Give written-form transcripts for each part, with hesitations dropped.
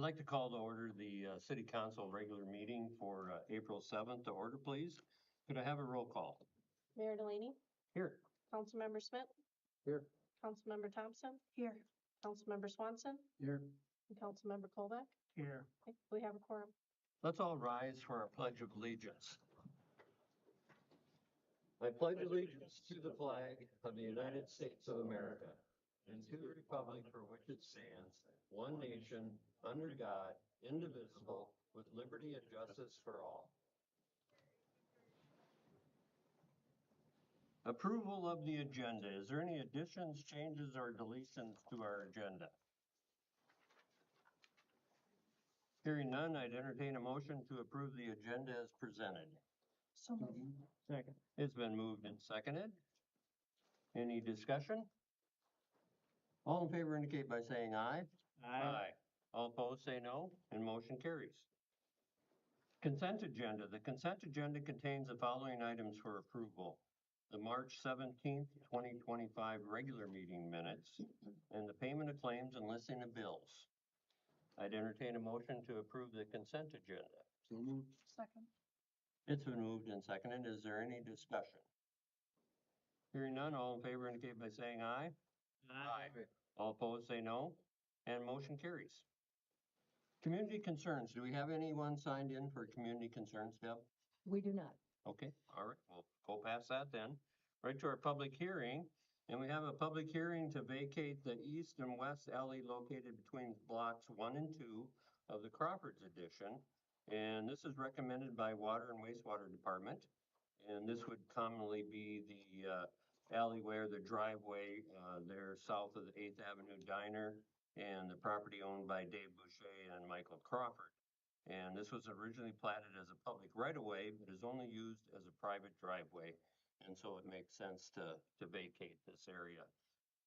I'd like to call to order the City Council regular meeting for April 7th to order, please. Could I have a roll call? Mayor Delaney, Here. Councilmember Smith, Here. Councilmember Thompson. Here. Councilmember Swanson Here. and Councilmember Kolbeck. Here. Okay, we have a quorum. Let's all rise for our Pledge of Allegiance. I pledge allegiance to the flag of the United States of America and to the republic for which it stands, one nation, under God, indivisible, with liberty and justice for all. Approval of the agenda. Is there any additions, changes, or deletions to our agenda? Hearing none, I'd entertain a motion to approve the agenda as presented. So moved. Second. It's been moved and seconded. Any discussion? All in favor indicate by saying aye. Aye. All opposed say no, and motion carries. Consent agenda. The consent agenda contains the following items for approval: the March 17th, 2025 regular meeting minutes, and the payment of claims and listing of bills. I'd entertain a motion to approve the consent agenda. So moved. Second. It's been moved and seconded. Is there any discussion? Hearing none, all in favor indicate by saying aye. Aye. All opposed say no, and motion carries. Community concerns. Do we have anyone signed in for community concerns, Deb? We do not. Okay, all right, we'll go past that then. Right to our public hearing, and we have a public hearing to vacate the east and west alley located between blocks 1 and 2 of the Crawfords addition. And this is recommended by Water and Wastewater Department. And this would commonly be the alleyway or the driveway there south of the 8th Avenue Diner and the property owned by Dave Boucher and Michael Crawford. And this was originally platted as a public right-of-way, but is only used as a private driveway. And so it makes sense to vacate this area.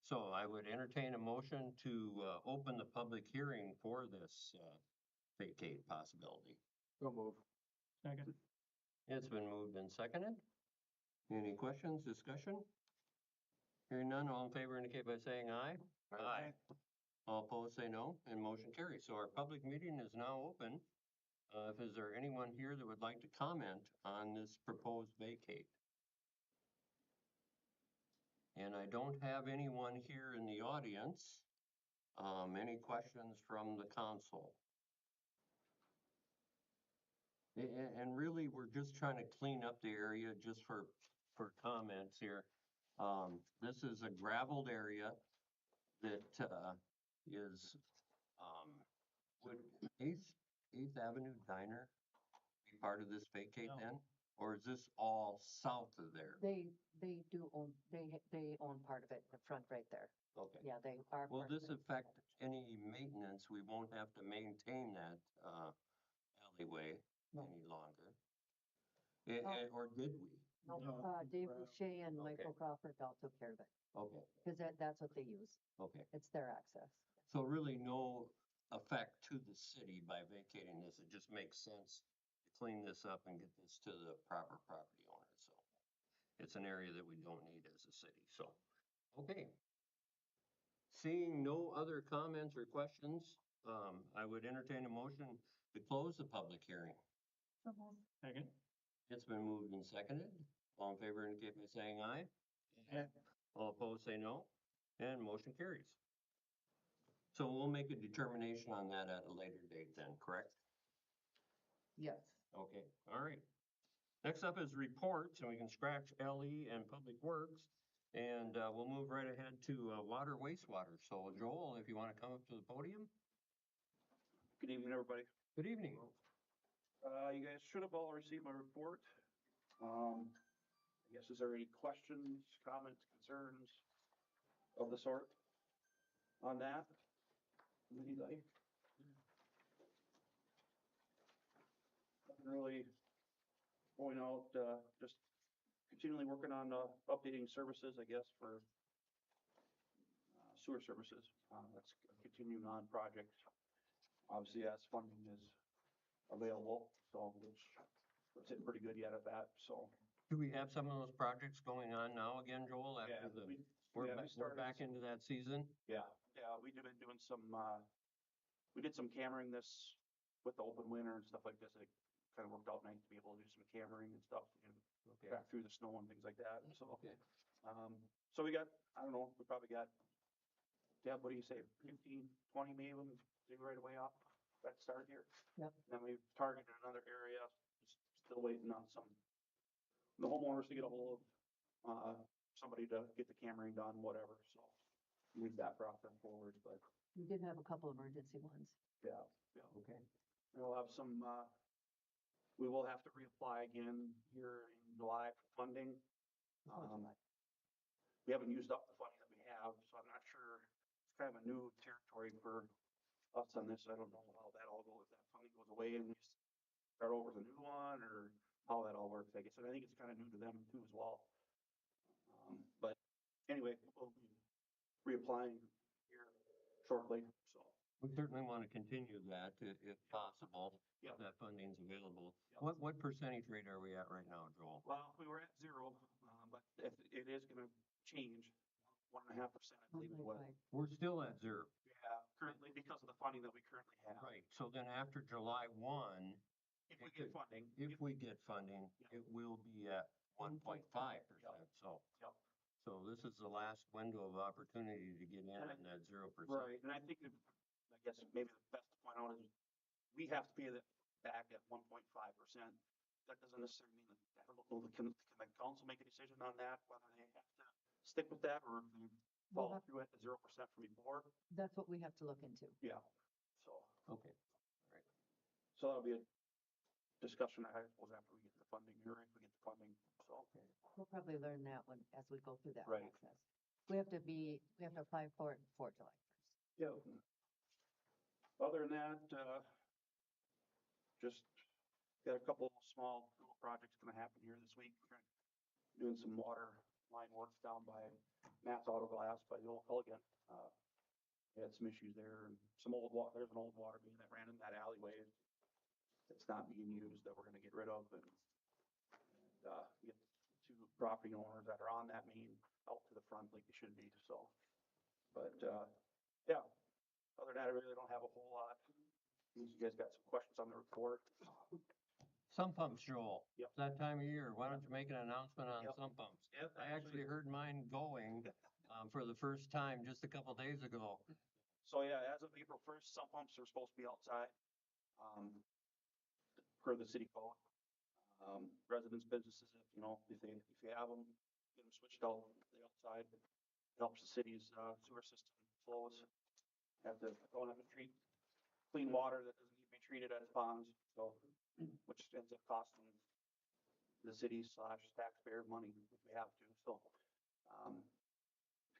So I would entertain a motion to open the public hearing for this vacate possibility. So moved. Second. It's been moved and seconded. Any questions, discussion? Hearing none, all in favor indicate by saying aye. Aye. All opposed say no, and motion carries. So our public meeting is now open. Is there anyone here that would like to comment on this proposed vacate? And I don't have anyone here in the audience. Any questions from the council? And really, we're just trying to clean up the area just for comments here. This is a gravelled area that is, would 8th Avenue Diner be part of this vacate then? Or is this all south of there? They do own, they own part of it, the front right there. Okay. Yeah, they are. Will part of this it. affect any maintenance? We won't have to maintain that alleyway No. any longer? Or No. did we? No, No. Dave Boucher and Okay. Michael Crawford all took care of it, Okay, because that's what they use. okay. It's their access. So really no effect to the city by vacating this. It just makes sense to clean this up and get this to the proper property owner. So it's an area that we don't need as a city. So, okay. Seeing no other comments or questions, I would entertain a motion to close the public hearing. So moved. Second. It's been moved and seconded. All in favor indicate by saying aye. Aye. All opposed say no, and motion carries. So we'll make a determination on that at a later date then, correct? Yes. Okay, all right. Next up is reports, and we can scratch LE and Public Works, and we'll move right ahead to water wastewater. So Joel, if you want to come up to the podium. Good evening, everybody. Good evening. You guys should have all received my report. I guess, is there any questions, comments, concerns of the sort on that? from Anybody? Nothing really going out, just continually working on updating services, I guess, for sewer services. That's a continuing on project. Obviously, as funding is available, so we're sitting pretty good yet at that, so. Do we have some of those projects going on now again, Joel? After we we're started back into that season? Yeah, we've been doing some we did some cammering this with the open winter and stuff like this. It kind of worked out nice to be able to do some cammering and stuff and Okay. back through the snow and things like that. So, Okay. so we got, I don't know, we probably got, Deb, what do you say, 15, 20 maybe, right away up that start here? Yep. Then we've targeted another area, just still waiting on the homeowners to get a hold of, somebody to get the cammering done, whatever, so move that process forward, but We did have a couple emergency ones. yeah. Okay. We'll have some, we will have to reapply again here in July for funding. We haven't used up the funding that we have, so I'm not sure. It's kind of a new territory for us on this. I don't know how that all goes, if that funding goes away and we start over with a new one, or how that all works, I guess. And I think it's kind of new to them too as well. But anyway, we'll be reapplying here shortly, so. We certainly want to continue that if possible, Yeah. if that funding's available. Yeah. What percentage rate are we at right now, Joel? Well, we were at 0, but if it is gonna change, 1.5%, I believe it was. Right. We're still at 0. Yeah, currently because of the funding that we currently have. Right. So then after July 1, If we get funding. if we get funding, Yeah. it will be at 1.5%. So this is the last window of opportunity to get in on that 0%. Right, and I think that, I guess maybe the best to point out is we have to pay that back at 1.5%. That doesn't necessarily mean that, I don't know, can the council make a decision on that, whether they have to stick with that or if they We'll follow have- through at the 0% from before? That's what we have to look into. Yeah, so, Okay. so that'll be a discussion, I suppose, after we get the funding, or if we get the funding, so. We'll probably learn that one as we go through that Right. process. We have to apply for it before July 1st. Yeah. Other than that, just got a couple small little projects gonna happen here this week. We're doing some water line work down by Matt's Auto Glass by the old Culligan. We had some issues there and some old there's an old water main that ran in that alleyway. It's not being used that we're gonna get rid of and get two property owners that are on that main out to the front like they should be, so. But, yeah, other than that, I really don't have a whole lot. You guys got some questions on the report? Sump pumps, Joel. Yep. It's that time of year. Why don't you make an announcement on Yep. sump pumps? Yep, I actually heard mine going for the first time just a couple days ago. So yeah, as of April 1st, sump pumps are supposed to be outside, per the city code. Residents, businesses, if you have them, get them switched out, the outside. Helps the city's, sewer system flows. Don't have to treat clean water that doesn't need to be treated as ponds, so, which ends up costing the city / taxpayer money if we have to, so,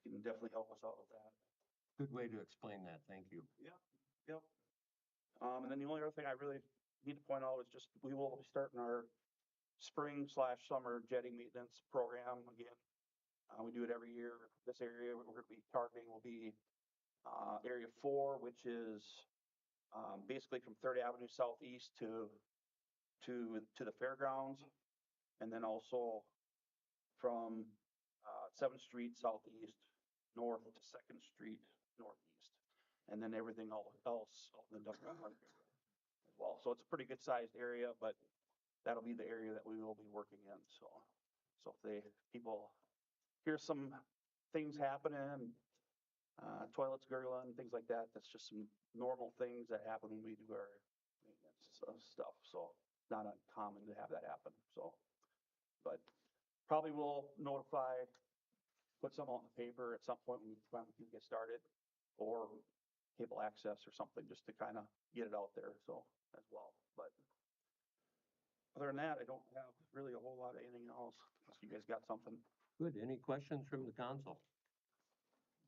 you can definitely help us out with that. Good way to explain that. Thank you. Yep. And then the only other thing I really need to point out is just, we will be starting our spring / summer jetting maintenance program again. We do it every year. This area we're gonna be targeting will be, area 4, which is, basically from 3rd Avenue Southeast to the fairgrounds. And then also from, 7th Street Southeast north to 2nd Street Northeast. And then everything else out in the industrial park area as well. So it's a pretty good sized area, but that'll be the area that we will be working in. So if people hear some things happening, toilets gurgling, things like that, that's just some normal things that happen when we do our maintenance stuff. So not uncommon to have that happen. So, but probably we'll notify, put some out in the paper at some point when we get started, or cable access or something, just to kind of get it out there. So as well, but other than that, I don't have really a whole lot of anything else. Unless you guys got something. Good. Any questions from the council?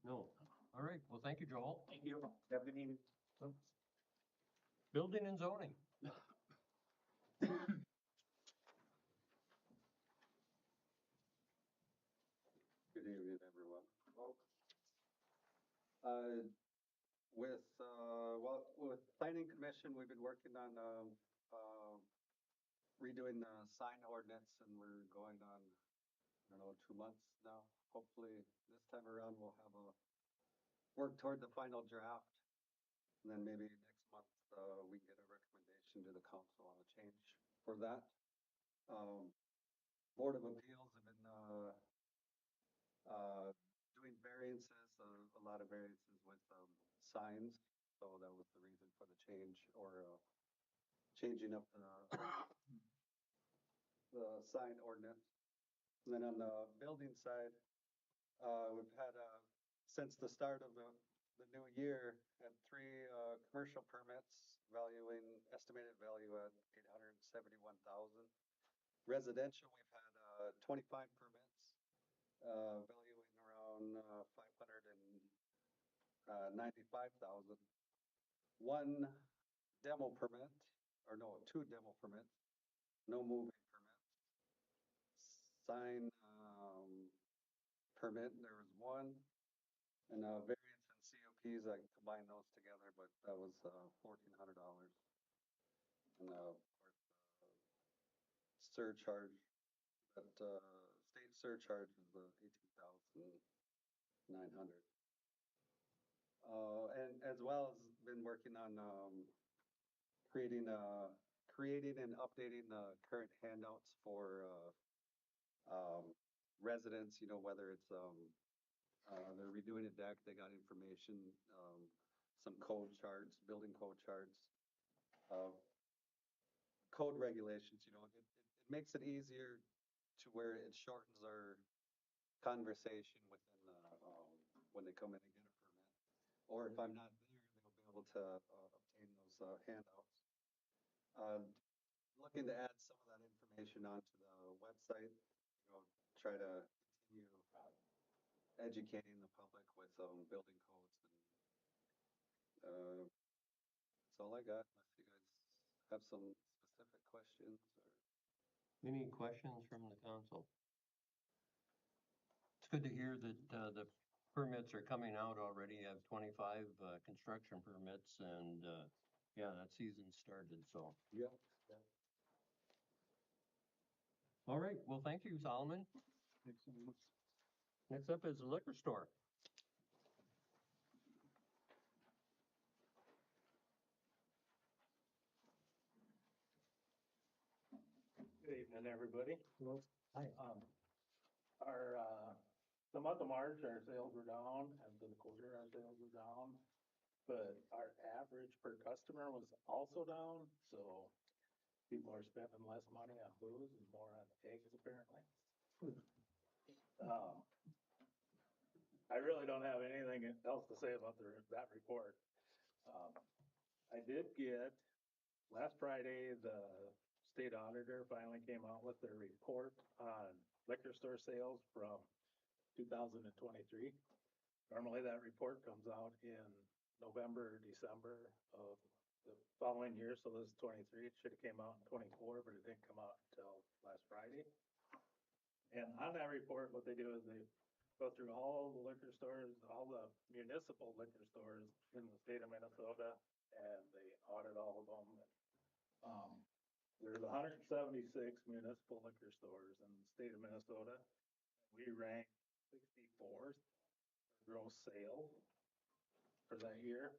No. All right. Well, thank you, Joel. Thank you. Have a good evening. Building and zoning. Good evening, everyone. With planning commission, we've been working on, redoing the sign ordinance, and we're going on, I don't know, 2 months now. Hopefully this time around we'll have work toward the final draft. And then maybe next month, we get a recommendation to the council on a change for that. Board of Appeals have been, doing variances, a lot of variances with, signs. So that was the reason for the change or, changing up the sign ordinance. And then on the building side, we've had, since the start of the new year, had three, commercial permits valuing, estimated value at 871,000. Residential, we've had, 25 permits, valuing around, 595,000. One demo permit, or no, two demo permits, no moving permits. Sign, permit, there was one, and, variance and CUPs, I combined those together, but that was, $1,400. And, of course, surcharge, that, state surcharge is, 18,900. And as well as been working on, creating and updating the current handouts for, residents, you know, whether it's, they're redoing a deck, they got information, some code charts, building code charts, code regulations, you know, it makes it easier to where it shortens our conversation within the, when they come in and get a permit. Or if I'm not there, they'll be able to, obtain those, handouts. Looking to add some of that information onto the website, you know, try to continue educating the public with, building codes and, that's all I got, unless you guys have some specific questions or. Any questions from the council? It's good to hear that, the permits are coming out already. You have 25, construction permits and, yeah, that season started, so. Yeah. All right, well, thank you, Solomon. Next up is the liquor store. Good evening, everybody. Hi. The month of March, our sales were down, and for the quarter, our sales were down. But our average per customer was also down, so people are spending less money on booze and more on eggs apparently. I really don't have anything else to say about that report. I did get, last Friday, the state auditor finally came out with their report on liquor store sales from 2023. Normally that report comes out in November or December of the following year, so this is 23. It should have came out in 24, but it didn't come out until last Friday. And on that report, what they do is they go through all the liquor stores, all the municipal liquor stores in the state of Minnesota, and they audit all of them. There's 176 municipal liquor stores in the state of Minnesota. We rank 64th for gross sales for that year.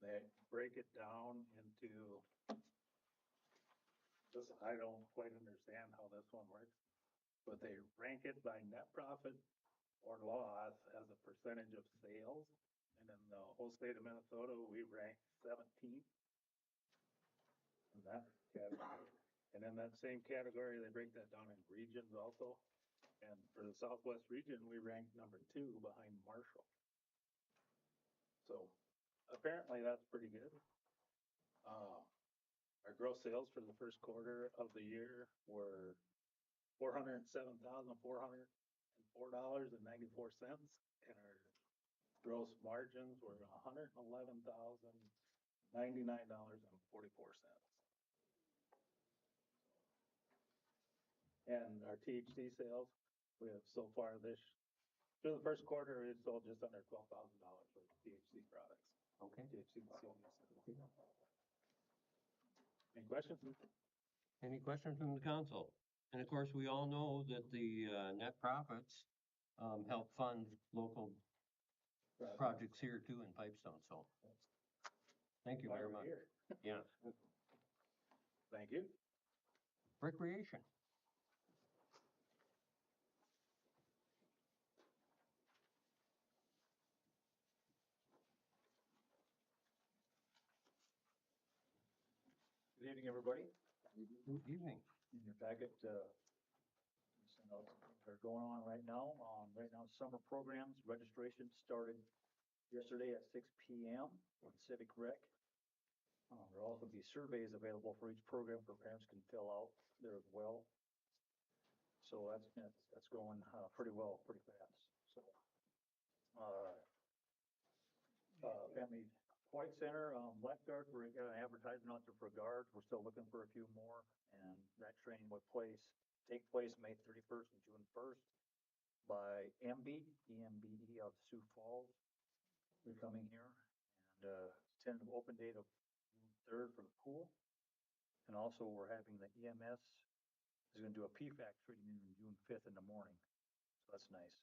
They break it down into this. I don't quite understand how this one works, but they rank it by net profit or loss as a percentage of sales. And in the whole state of Minnesota, we rank 17th in that category. And in that same category, they break that down in regions also. And for the Southwest region, we rank number 2 behind Marshall. So apparently that's pretty good. Our gross sales for the first quarter of the year were $407,404.94. And our gross margins were $111,099.44. And our THC sales, we have so far through the first quarter, we sold just under $12,000 for THC products. Okay. THC facilities. Any questions? Any questions from the council? And of course, we all know that the, net profits, help fund local projects here too in Pipestone, so. Thank you Why very we're much. here. Yeah, Thank you. recreation. Good evening, everybody. Good evening. In your packet, we sent out some things that are going on right now. Right now, summer programs, registration started yesterday at 6 p.m. on Civic Rec. There'll also be surveys available for each program for parents can fill out there as well. So that's going pretty well, pretty fast. So, Family White Center, lifeguards, we're got an advertisement out there for guards. We're still looking for a few more. And that training will take place May 31st and June 1st by EMBE of Sioux Falls. They're coming here. And tentative open date of June 3rd for the pool. And also we're having the EMS is gonna do a PFAC treatment on June 5th in the morning. So that's nice.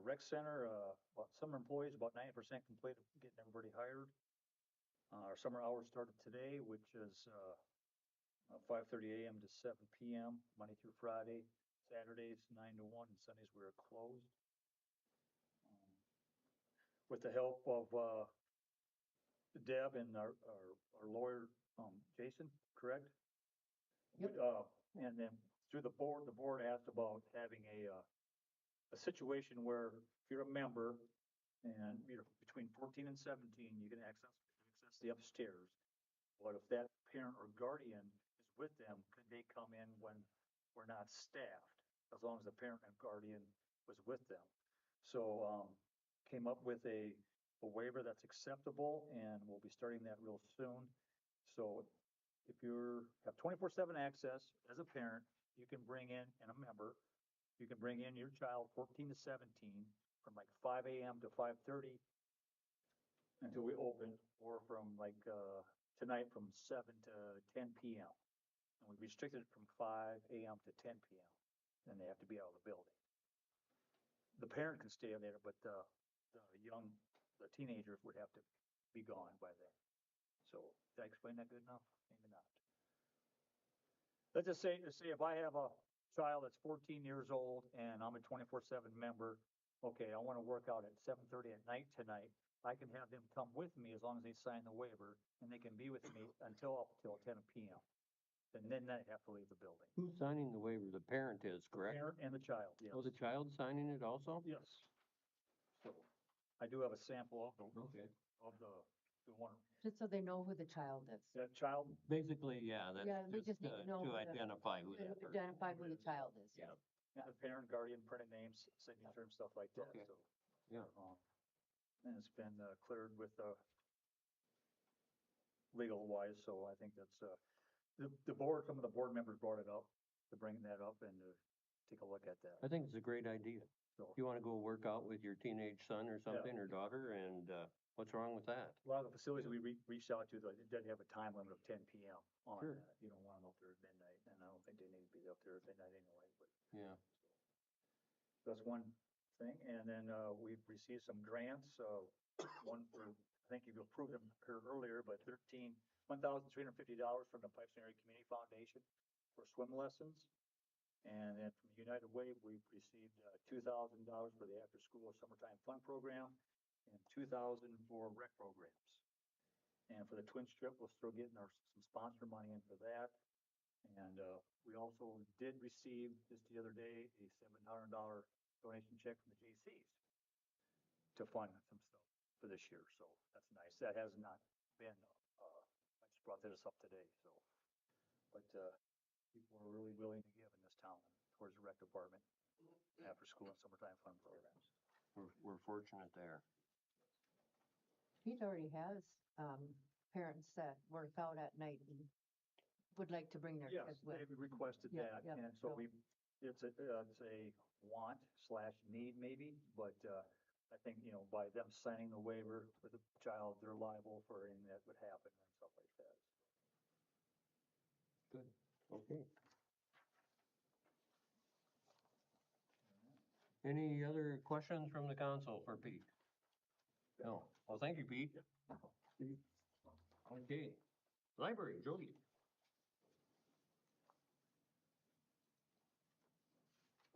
Rec Center, about summer employees, about 90% complete of getting everybody hired. Our summer hours started today, which is 5:30 a.m. to 7 p.m., Monday through Friday. Saturdays 9 to 1, and Sundays we're closed. With the help of Deb and our lawyer, Jason, correct? Yep. And then through the board asked about having a situation where if you're a member and you're between 14 and 17, you can access the upstairs. But if that parent or guardian is with them, could they come in when we're not staffed, as long as the parent and guardian was with them? So, came up with a waiver that's acceptable, and we'll be starting that real soon. So if have 24/7 access as a parent, you can bring in, and a member, you can bring in your child 14 to 17 from like 5 a.m. to 5:30 until we open, or from like tonight from 7 to 10 p.m. And we restricted it from 5 a.m. to 10 p.m. Then they have to be out of the building. The parent can stay there, but the teenagers would have to be gone by then. So did I explain that good enough? Maybe not. Let's just say if I have a child that's 14 years old and I'm a 24/7 member, okay, I want to work out at 7:30 at night tonight. I can have them come with me as long as they sign the waiver, and they can be with me up till 10 p.m. And then they have to leave the building. Who's signing the waiver? The parent is, The correct? parent and the child, yes. Oh, the child signing it also? Yes. So I do have a sample of Okay. the one, Just so they know who the child is. that child. Basically, yeah, Yeah, we that's just need to know to who the- identify who that person Identify who the child is. Yeah. And the parent, guardian, printed names, signature and stuff like that, Okay. so. Yeah. And it's been cleared with legal wise, so I think that's, some of the board members brought it up, to bring that up and to take a look at that. I think it's a great idea. So, If you wanna go work out with your teenage son or something, or daughter, and, what's wrong with that? a lot of the facilities we reached out to, it did have a time limit of 10 p.m. on Sure. that. You don't want them up there at midnight, and I don't think they need to be up there at midnight anyway, but. Yeah. That's one thing, and then, we've received some grants, one for, I think you've approved them here earlier, but $1,350 from the Pipestone Area Community Foundation for swim lessons. And then from United Way, we've received, $2,000 for the after-school summertime fun program, and $2,000 for rec programs. And for the Twin Strip, we're still getting some sponsor money in for that. And we also did receive just the other day a $700 donation check from the JCs to fund some stuff for this year. So that's nice. That has not been, I just brought this up today, so. But people are really willing to give in this town towards the rec department, after school and summertime fun programs. We're fortunate there. Pete already has, parents that work out at night and would like to bring their Yes, kids with. they requested Yeah, that, yeah, and so so- it's a want/need maybe, but I think, by them signing the waiver for the child, they're liable for anything that would happen and stuff like that. Good. Okay. Any other questions from the council for Pete? No. Well, thank you, Pete. Okay. Library, Jody.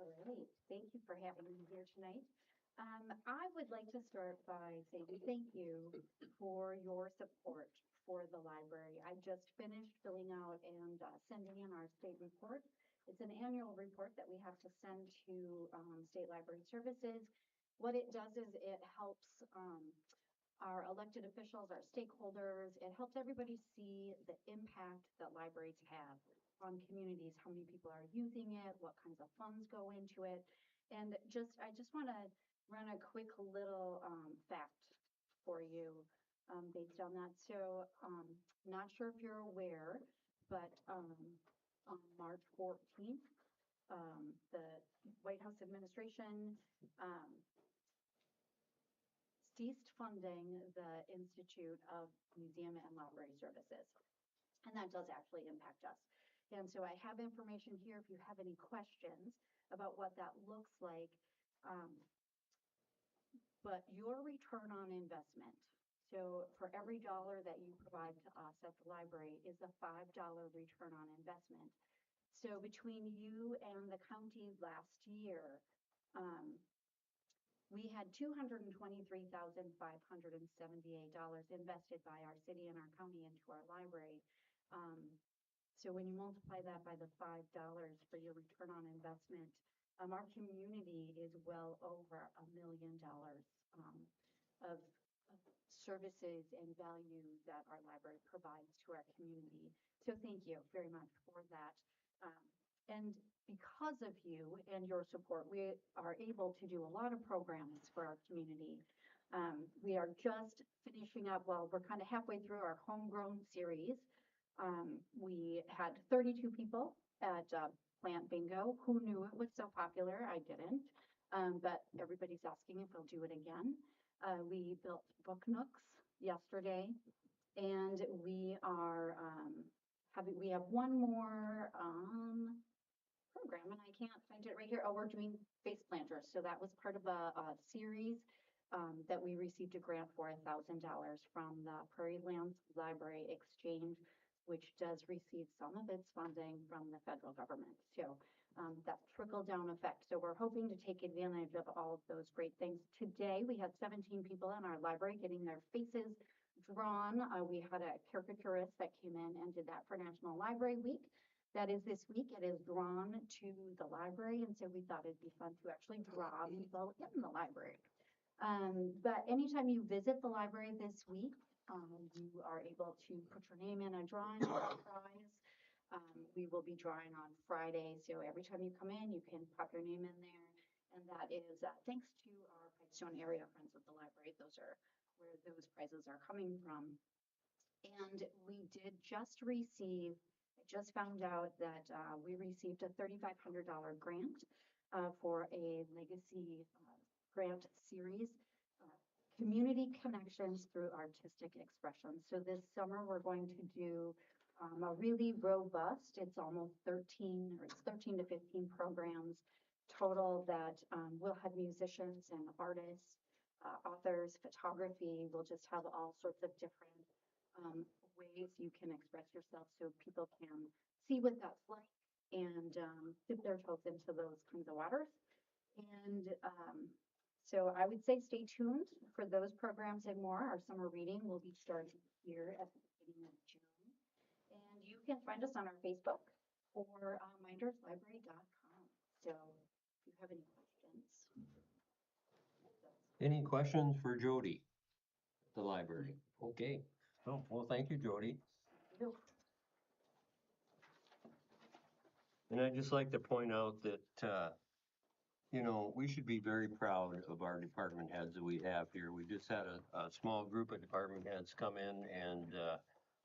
All right, thank you for having me here tonight. I would like to start by saying thank you for your support for the library. I just finished filling out and sending in our state report. It's an annual report that we have to send to State Library Services. What it does is it helps our elected officials, our stakeholders, it helps everybody see the impact that libraries have on communities, how many people are using it, what kinds of funds go into it. And I just want to run a quick little fact for you based on that. So, not sure if you're aware, but on March 14th, the White House administration ceased funding the Institute of Museum and Library Services. And that does actually impact us. And so I have information here if you have any questions about what that looks like. But your return on investment, so for every dollar that you provide to us at the library is a $5 return on investment. So between you and the county last year, we had $223,578 invested by our city and our county into our library. So when you multiply that by the $5 for your return on investment, our community is well over $1 million of services and value that our library provides to our community. So thank you very much for that. And because of you and your support, we are able to do a lot of programs for our community. We are just finishing up, well, we're kind of halfway through our homegrown series. We had 32 people at Plant Bingo. Who knew it was so popular? I didn't. But everybody's asking if we'll do it again. We built book nooks yesterday, and we are we have one more program, and I can't find it right here. Oh, we're doing face planters. So that was part of a series that we received a grant for $1,000 from the Prairie Lands Library Exchange, which does receive some of its funding from the federal government. So that trickle down effect. So we're hoping to take advantage of all of those great things. Today, we had 17 people in our library getting their faces drawn. We had a caricaturist that came in and did that for National Library Week. That is this week. It is drawn to the library, and so we thought it'd be fun to actually draw people in the library. But anytime you visit the library this week, you are able to put your name in a drawing for a prize. We will be drawing on Friday, so every time you come in, you can pop your name in there, and that is thanks to our Pipestone area friends of the library. Those are where those prizes are coming from. And we did just receive, I just found out that we received a $3,500 grant for a legacy grant series, community connections through artistic expression. So this summer we're going to do a really robust, it's almost 13 or it's 13 to 15 programs total that will have musicians and artists, authors, photography. We'll just have all sorts of different ways you can express yourself so people can see what that's like and dip their toes into those kinds of waters. And so I would say stay tuned for those programs and more. Our summer reading will be starting here at the beginning of June. And you can find us on our Facebook or minderslibrary.com. So if you have any questions. Any questions for Jody at the library? Okay. Oh, well, thank you, Jody. And I'd just like to point out that, you know, we should be very proud of our department heads that we have here. We just had a small group of department heads come in, and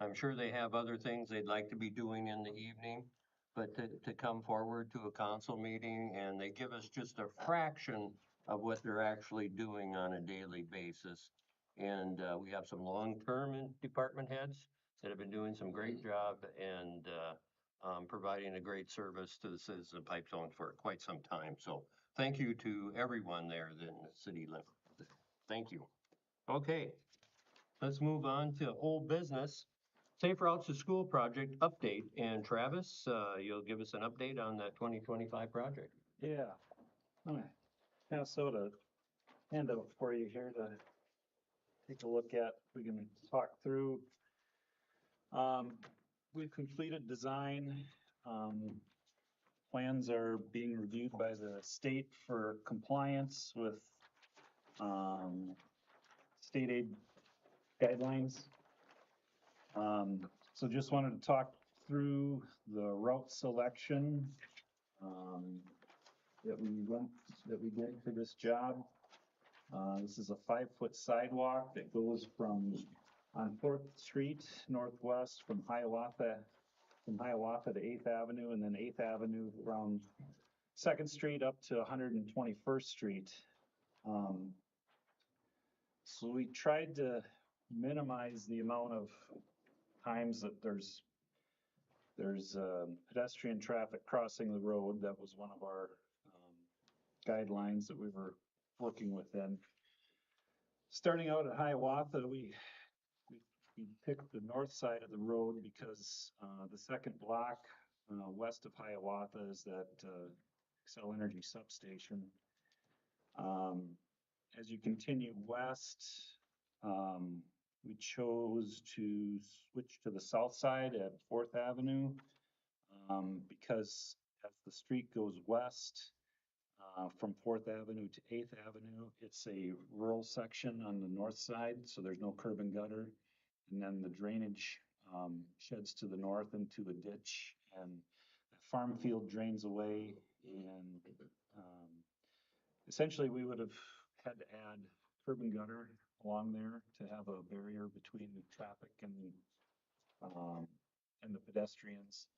I'm sure they have other things they'd like to be doing in the evening, but to come forward to a council meeting and they give us just a fraction of what they're actually doing on a daily basis. And we have some long-term department heads that have been doing some great job and providing a great service to the citizens of Pipestone for quite some time. So thank you to everyone there in the city limit. Thank you. Okay, let's move on to old business. Safe Routes to School project update. And Travis, you'll give us an update on that 2025 project. Yeah. I'm gonna pass out a handout for you here to take a look at. We can talk through. We've completed design. Plans are being reviewed by the state for compliance with state aid guidelines. So just wanted to talk through the route selection that we did for this job. This is a 5-foot sidewalk that goes on 4th Street Northwest from Hiawatha to 8th Avenue, and then 8th Avenue from 2nd Street up to 121st Street. So we tried to minimize the amount of times that there's pedestrian traffic crossing the road. That was one of our guidelines that we were working within. Starting out at Hiawatha, we picked the north side of the road because the second block west of Hiawatha is that Xcel Energy substation. As you continue west, we chose to switch to the south side at 4th Avenue because as the street goes west from 4th Avenue to 8th Avenue, it's a rural section on the north side, so there's no curb and gutter. And then the drainage sheds to the north into a ditch, and the farm field drains away. And essentially, we would have had to add curb and gutter along there to have a barrier between the traffic and the pedestrians.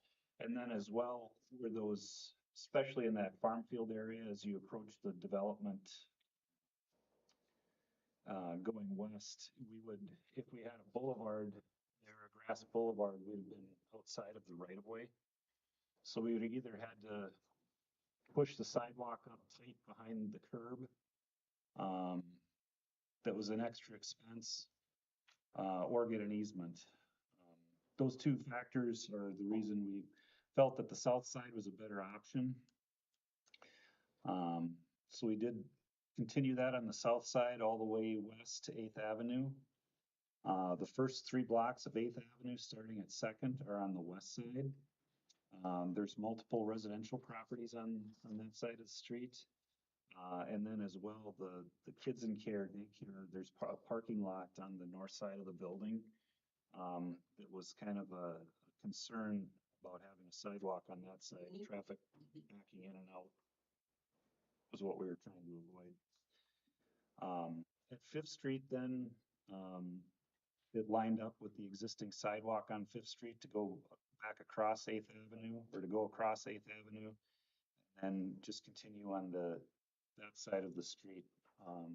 And then as well, were those, especially in that farm field area, as you approach the development going west, we would, if we had a boulevard there, a grass boulevard, we'd have been outside of the right of way. So we would have either had to push the sidewalk up tight behind the curb. That was an extra expense, or get an easement. Those two factors are the reason we felt that the south side was a better option. So we did continue that on the south side all the way west to 8th Avenue. The first 3 blocks of 8th Avenue, starting at 2nd, are on the west side. There's multiple residential properties on that side of the street. And then as well, the kids in care daycare, there's a parking lot on the north side of the building. It was kind of a concern about having a sidewalk on that side. Traffic backing in and out was what we were trying to avoid. At 5th Street then, it lined up with the existing sidewalk on 5th Street to go back across 8th Avenue, or to go across 8th Avenue, and just continue on that side of the street, all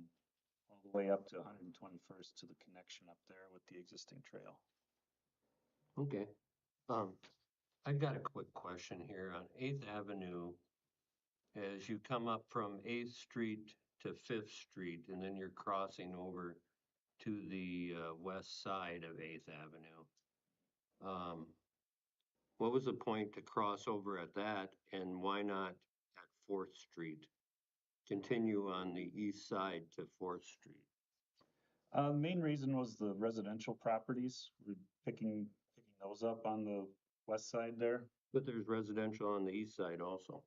the way up to 121st to the connection up there with the existing trail. Okay. I've got a quick question here on 8th Avenue. As you come up from 8th Street to 5th Street, and then you're crossing over to the west side of 8th Avenue. What was the point to cross over at that, and why not at 4th Street? Continue on the east side to 4th Street. The main reason was the residential properties. We're picking those up on the west side there. But there's residential on the east side also.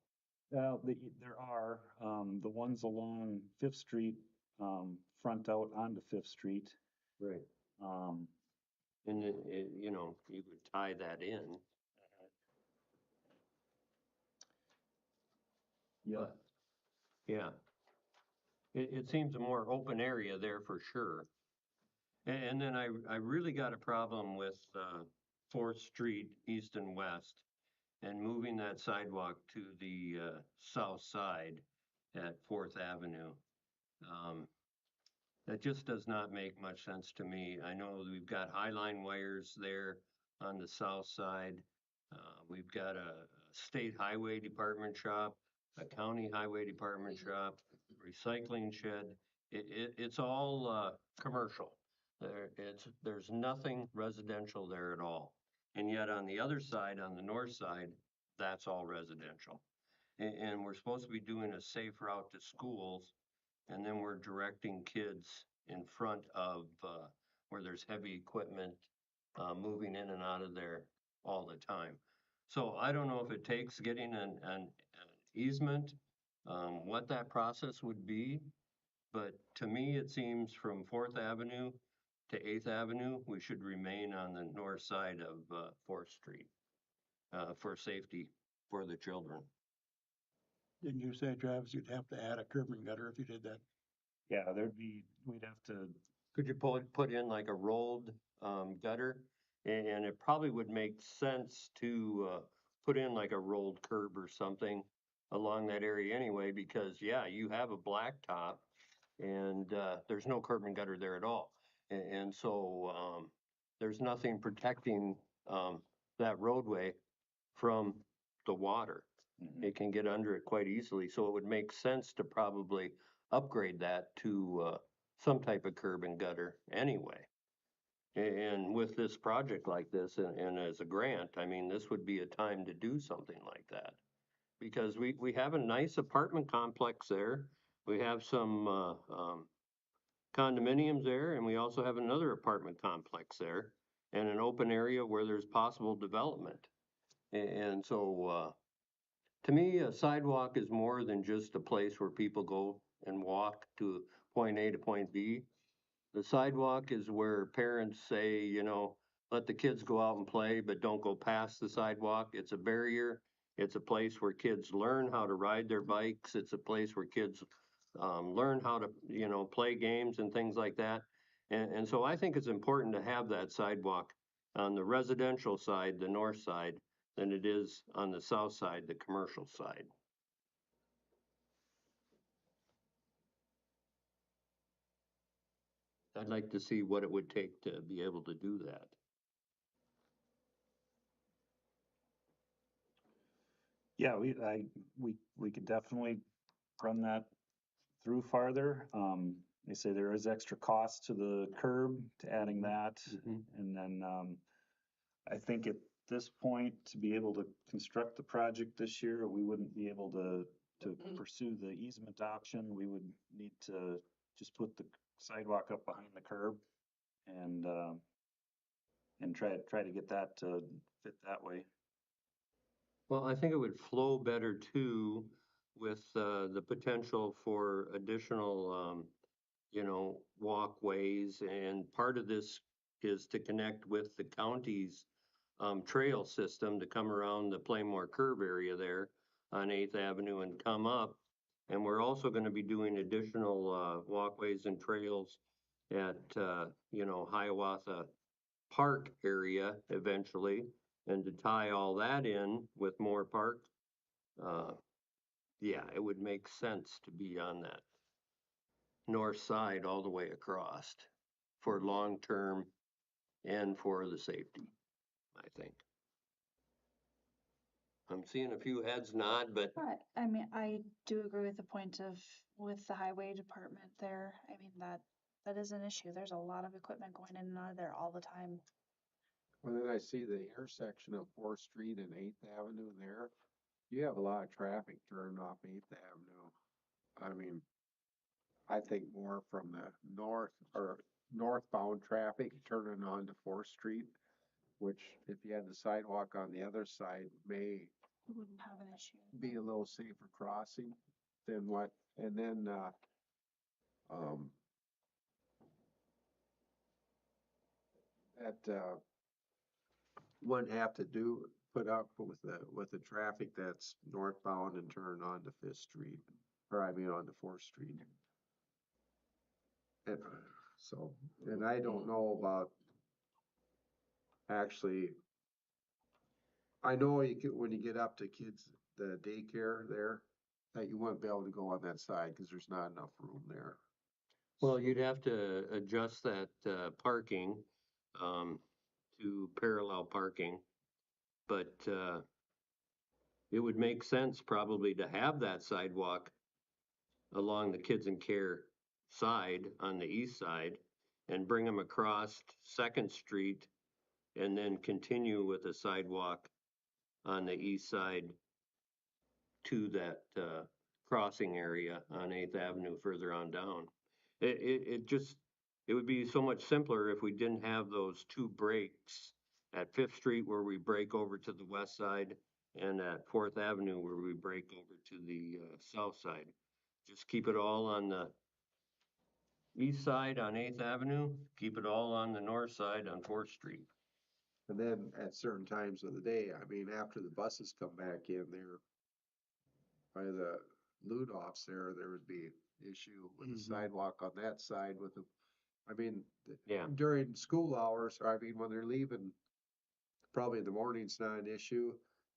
There are the ones along 5th Street front out onto 5th Street. Right. And you know, you could tie that in. Yeah. But, yeah. It seems a more open area there for sure. And then I really got a problem with 4th Street east and west, and moving that sidewalk to the south side at 4th Avenue. That just does not make much sense to me. I know we've got Highline wires there on the south side. We've got a state highway department shop a county highway department shop, recycling shed. It's all, commercial. There's nothing residential there at all. And yet on the other side, on the north side, that's all residential. And we're supposed to be doing a safe route to schools, and then we're directing kids in front of, where there's heavy equipment, moving in and out of there all the time. So I don't know if it takes getting an easement, what that process would be. But to me, it seems from Fourth Avenue to Eighth Avenue, we should remain on the north side of, Fourth Street, for safety for the children. Didn't you say, Travis, you'd have to add a curb and gutter if you did that? Yeah, we'd have to, Could you put in like a rolled, gutter? And it probably would make sense to, put in like a rolled curb or something along that area anyway, because yeah, you have a blacktop and, there's no curb and gutter there at all. And so, there's nothing protecting, that roadway from the water. It can get under it quite easily, so it would make sense to probably upgrade that to, some type of curb and gutter anyway. And with this project like this and as a grant, I mean, this would be a time to do something like that. Because we have a nice apartment complex there. We have some, condominiums there, and we also have another apartment complex there and an open area where there's possible development. And so, to me, a sidewalk is more than just a place where people go and walk to point A to point B. The sidewalk is where parents say, you know, let the kids go out and play, but don't go past the sidewalk. It's a barrier. It's a place where kids learn how to ride their bikes. It's a place where kids, learn how to, you know, play games and things like that. And so I think it's important to have that sidewalk on the residential side, the north side, than it is on the south side, the commercial side. I'd like to see what it would take to be able to do that. yeah, we could definitely run that through farther. They say there is extra cost to the curb to adding that. Mhm. And then, I think at this point, to be able to construct the project this year, we wouldn't be able to pursue the easement option. We would need to just put the sidewalk up behind the curb and, try to get that to fit that way. Well, I think it would flow better too with, the potential for additional, you know, walkways. And part of this is to connect with the county's, trail system to come around the Playmore Curve area there on Eighth Avenue and come up. And we're also gonna be doing additional, walkways and trails at, you know, Hiawatha Park area eventually. And to tie all that in with more park, uh, yeah, it would make sense to be on that north side all the way across for long-term and for the safety, I think. I'm seeing a few heads nod, but I mean, I do agree with the point of, with the highway department there. I mean, that is an issue. There's a lot of equipment going in and out of there all the time. Well, then I see the intersection of Fourth Street and Eighth Avenue there. You have a lot of traffic turning off Eighth Avenue. I mean, I think more from the north or northbound traffic turning onto Fourth Street, which if you had the sidewalk on the other side may We wouldn't have an issue. be a little safer crossing than what, and then, um, that, wouldn't have to put up with the traffic that's northbound and turn onto Fifth Street, or I mean onto Fourth Street. And so, and I don't know about actually, I know you get, when you get up to kids, the daycare there, that you wouldn't be able to go on that side because there's not enough room there. well, you'd have to adjust that, parking, to parallel parking. But, it would make sense probably to have that sidewalk along the kids in care side on the east side and bring them across Second Street and then continue with a sidewalk on the east side to that crossing area on 8th Avenue further on down. It would be so much simpler if we didn't have those two breaks at 5th Street where we break over to the west side and at 4th Avenue where we break over to the south side. Just keep it all on the east side on 8th Avenue, keep it all on the north side on 4th Street. And then at certain times of the day, I mean, after the buses come back in there, by the loot offs there, there would be issue with the sidewalk on that side with the, I mean, Yeah. during school hours, I mean, when they're leaving, probably in the morning's not an issue,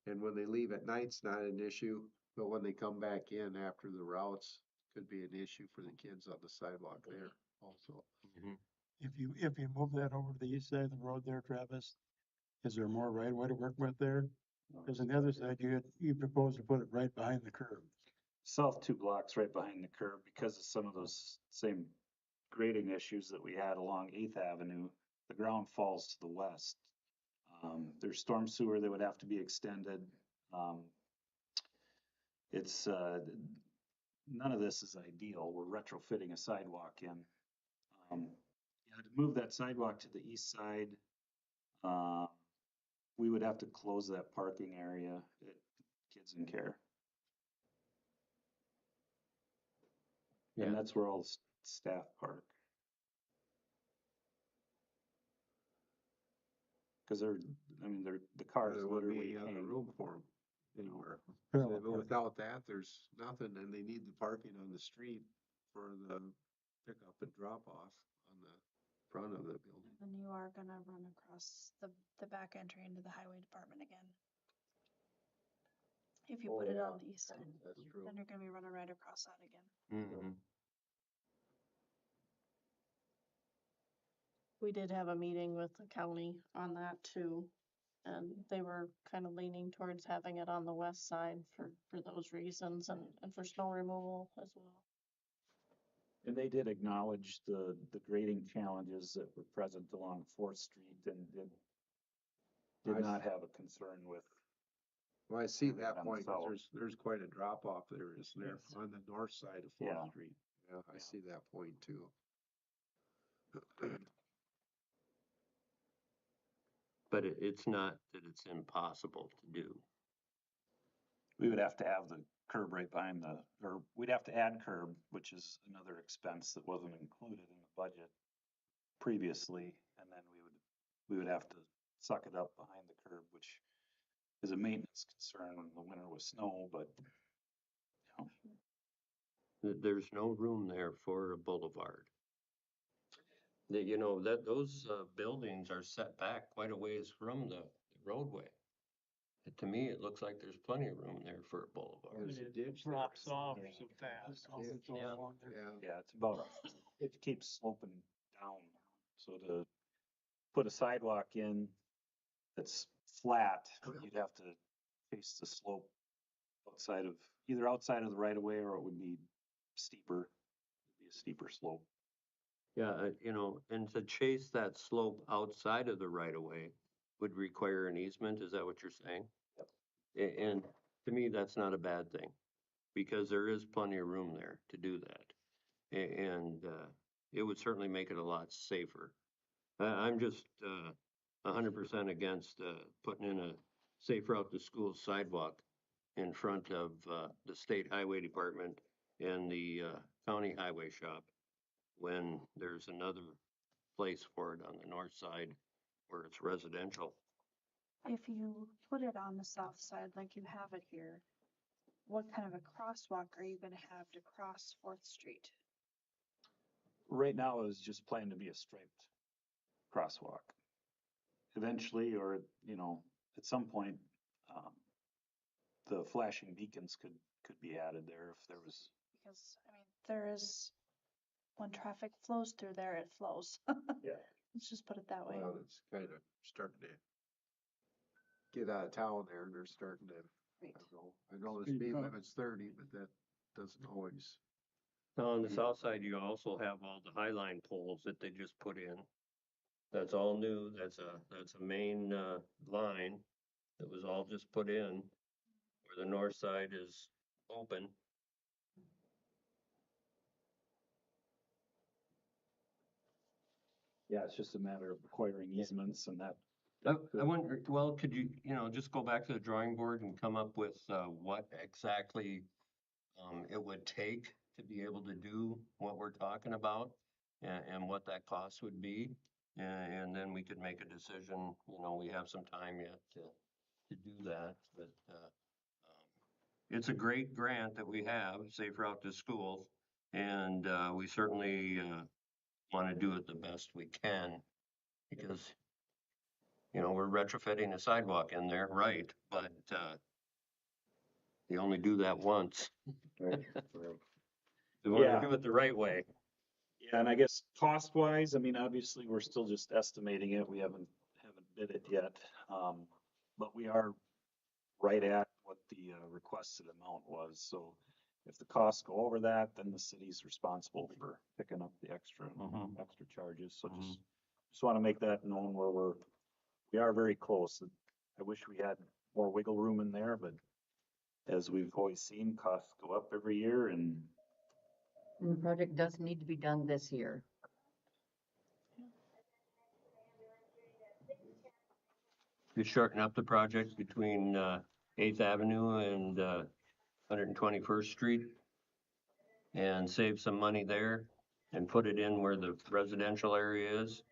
and when they leave at night's not an issue, but when they come back in after the routes, could be an issue for the kids on the sidewalk there also. If you move that over to the east side of the road there, Travis, is there more right of way to work with there? Because on the other side, you propose to put it right behind the curb. South 2 blocks right behind the curb because of some of those same grading issues that we had along 8th Avenue. The ground falls to the west. There's storm sewer that would have to be extended. It's none of this is ideal. We're retrofitting a sidewalk in. Yeah, to move that sidewalk to the east side, we would have to close that parking area at Kids in Care. Yeah. And that's where all the staff park. Because the cars There wouldn't be literally any other hang. room for them anywhere. Parallel But without that, there's nothing, and they need the parking on the street for the pickup and drop off on the front of the building. And you are gonna run across the back entry into the highway department again. If you put it on the east side, That's true. then you're gonna be running right across that again. We did have a meeting with the county on that too. And they were kind of leaning towards having it on the west side for those reasons and for snow removal as well. And they did acknowledge the grading challenges that were present along 4th Street and did not have a concern with. Well, I see Everything that on the point, 'cause south. there's quite a drop off there, isn't there, Yes. on the north side of Yeah. 4th Street? Yeah, I see that point too. But it's not that it's impossible to do. We would have to have the curb right behind or we'd have to add curb, which is another expense that wasn't included in the budget previously. And then we would have to suck it up behind the curb, which is a maintenance concern in the winter with snow, but There's no room there for a boulevard. Those buildings are set back quite a ways from the roadway. To me, it looks like there's plenty of room there for a boulevard. There's a ditch there. Drops off so fast. It's all Yeah. along there. yeah, it keeps sloping down. So to put a sidewalk in that's flat, you'd have to face the slope either outside of the right of way or it would be steeper, it'd be a steeper slope. Yeah, and to chase that slope outside of the right of way would require an easement, is that what you're saying? Yep. And to me, that's not a bad thing, because there is plenty of room there to do that. And it would certainly make it a lot safer. I'm just 100% against putting in a safe route to school sidewalk in front of the state highway department and the county highway shop when there's another place for it on the north side where it's residential. If you put it on the south side like you have it here, what kind of a crosswalk are you gonna have to cross 4th Street? Right now, it was just planned to be a striped crosswalk. Eventually, or, at some point, the flashing beacons could be added there if there was. Because, there is, when traffic flows through there, it flows. Yeah. Let's just put it that way. Well, it's kind of starting to get out of town there, and they're starting to I know the speed limit's 30, but that doesn't always. On the south side, you also have all the Highline poles that they just put in. That's all new. That's a main, line that was all just put in, where the north side is open. Yeah, it's just a matter of acquiring easements and that. I wonder, well, could you, just go back to the drawing board and come up with, what exactly, it would take to be able to do what we're talking about and what that cost would be. And then we could make a decision, we have some time yet to do that, but, it's a great grant that we have, Safe Route to Schools, and, we certainly, want to do it the best we can because, we're retrofitting a sidewalk in there, right, but, you only do that once. Right. We want Yeah. to do it the right way. Yeah, and I guess cost wise, I mean, obviously, we're still just estimating it. We haven't bid it yet. But we are right at what the requested amount was. So if the costs go over that, then the city's responsible for picking up the extra charges. So just want to make that known where we are very close. I wish we had more wiggle room in there, but as we've always seen, costs go up every year and And the project does need to be done this year. You shorten up the project between 8th Avenue and 121st Street and save some money there and put it in where the residential area is.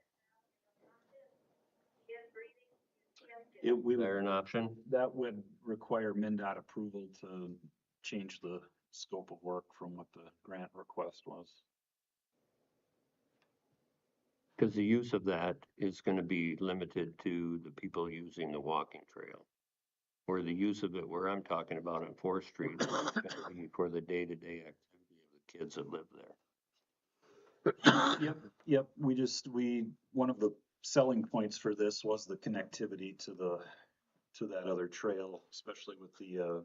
Is there an option? that would require MinDOT approval to change the scope of work from what the grant request was. Because the use of that is going to be limited to the people using the walking trail. Or the use of it where I'm talking about on 4th Street is going to be for the day-to-day activity of the kids that live there. Yep, one of the selling points for this was the connectivity to that other trail, especially with the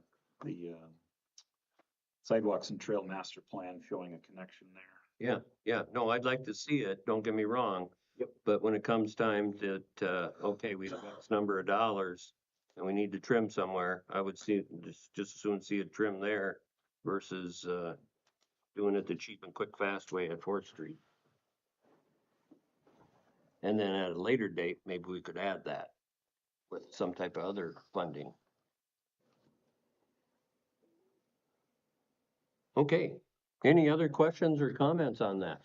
sidewalks and trail master plan showing a connection there. Yeah, no, I'd like to see it, don't get me wrong. Yep. But when it comes time that, okay, we have X number of dollars and we need to trim somewhere, I would just as soon see it trim there versus, doing it the cheap and quick, fast way at 4th Street. And then at a later date, maybe we could add that with some type of other funding. Okay, any other questions or comments on that?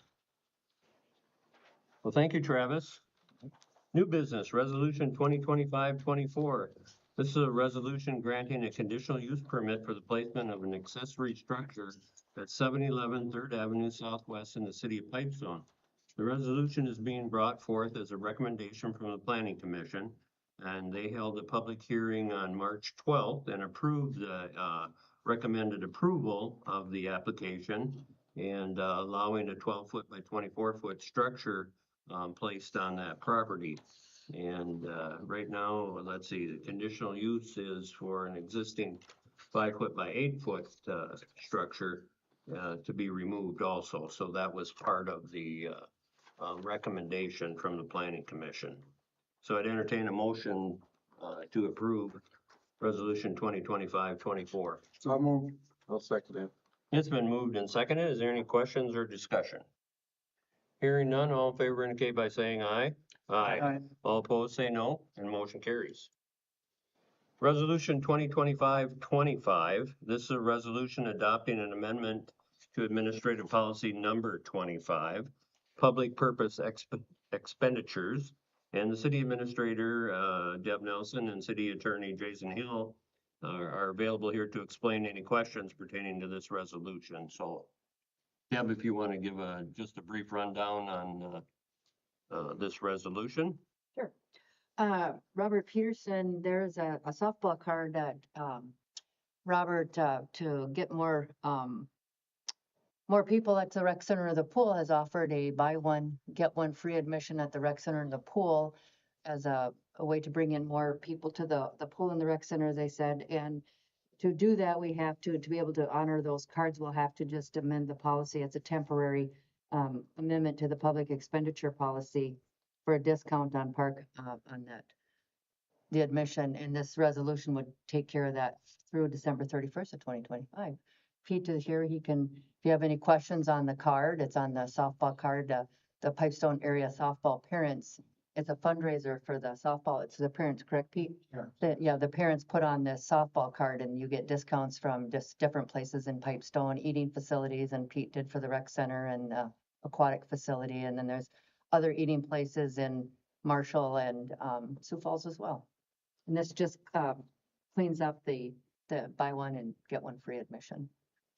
Well, thank you, Travis. New business, resolution 2025-24. This is a resolution granting a conditional use permit for the placement of an accessory structure at 711 3rd Avenue Southwest in the city of Pipestone. The resolution is being brought forth as a recommendation from the Planning Commission, and they held a public hearing on March 12th and approved the recommended approval of the application and allowing a 12-foot by 24-foot structure placed on that property. And right now, let's see, the conditional use is for an existing 5-foot by 8-foot structure to be removed also. So that was part of the recommendation from the Planning Commission. So I'd entertain a motion to approve resolution 2025-24. So moved. I'll second it. It's been moved and seconded. Is there any questions or discussion? Hearing none, all in favor indicate by saying aye. Aye. All opposed say no, and motion carries. Resolution 2025-25. This is a resolution adopting an amendment to Administrative Policy Number 25, Public Purpose Expenditures. And the City Administrator, Deb Nelson, and City Attorney Jason Hill are available here to explain any questions pertaining to this resolution. So, Deb, if you want to give just a brief rundown on this resolution. Sure. Robert Peterson, there's a softball card that, Robert, to get more people at the rec center or the pool, has offered a buy one, get one free admission at the rec center and the pool as a way to bring in more people to the pool and the rec center, they said. And to do that, we have to be able to honor those cards, we'll have to just amend the policy. It's a temporary amendment to the public expenditure policy for a discount on on that, the admission, and this resolution would take care of that through December 31st of 2025. Pete is here, he can, if you have any questions on the card, it's on the softball card, the Pipestone area softball parents. It's a fundraiser for the softball, it's the parents, correct, Pete? Yeah, the parents put on this softball card and you get discounts from just different places in Pipestone, eating facilities, and Pete did for the rec center and aquatic facility, and then there's other eating places in Marshall and Sioux Falls as well. And this just cleans up the buy one and get one free admission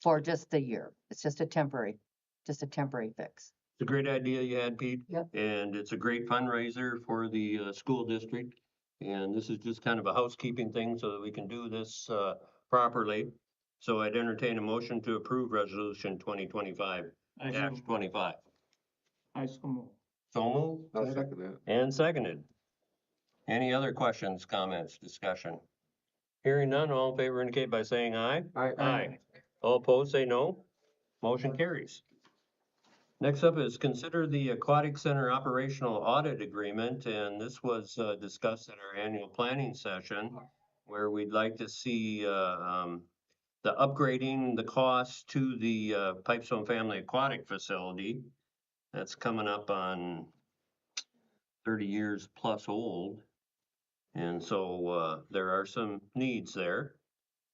for just the year. It's just a temporary fix. It's a great idea you had, Pete. Yep. And it's a great fundraiser for the school district. And this is just kind of a housekeeping thing so that we can do this properly. So I'd entertain a motion to approve resolution 2025-25. I so move. So moved I'll second that. and seconded. Any other questions, comments, discussion? Hearing none, all in favor indicate by saying aye. Aye. All opposed, say no. Motion carries. Next up is consider the Aquatic Center Operational Audit Agreement, and this was discussed at our annual planning session, where we'd like to see the upgrading the cost to the Pipestone Family Aquatic Facility. That's coming up on 30 years plus old. And so there are some needs there.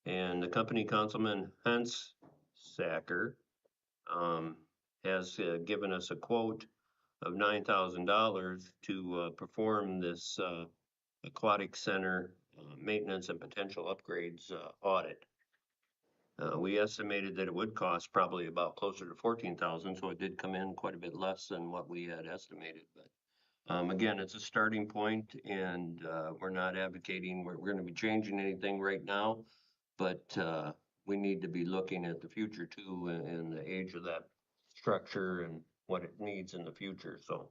And the company, Councilman Hensacker, has given us a quote of $9,000 to perform this aquatic center maintenance and potential upgrades audit. We estimated that it would cost probably about closer to 14,000, so it did come in quite a bit less than what we had estimated. But again, it's a starting point, and we're not advocating we're going to be changing anything right now, but we need to be looking at the future too, and the age of that structure and what it needs in the future. So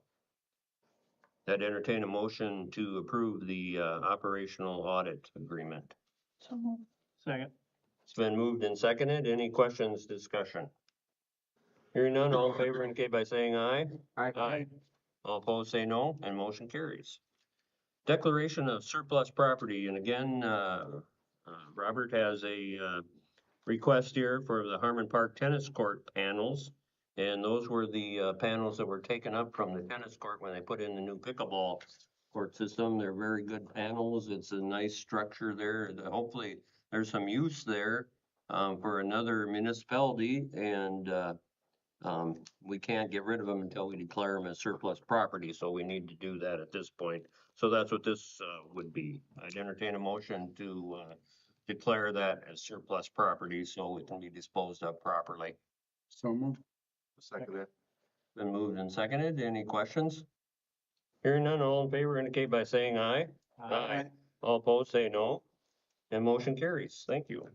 I'd entertain a motion to approve the operational audit agreement. So moved. Second. It's been moved and seconded. Any questions, discussion? Hearing none, all in favor indicate by saying aye. Aye. All opposed, say no, and motion carries. Declaration of surplus property, and again, Robert has a request here for the Harmon Park Tennis Court panels. And those were the panels that were taken up from the tennis court when they put in the new pickleball court system. They're very good panels. It's a nice structure there. Hopefully there's some use there for another municipality, and we can't get rid of them until we declare them as surplus property, so we need to do that at this point. So that's what this would be. I'd entertain a motion to declare that as surplus property so it can be disposed of properly. So moved. Second that. Been moved and seconded. Any questions? Hearing none, all in favor indicate by saying aye. All opposed, say no. And motion carries. Thank you.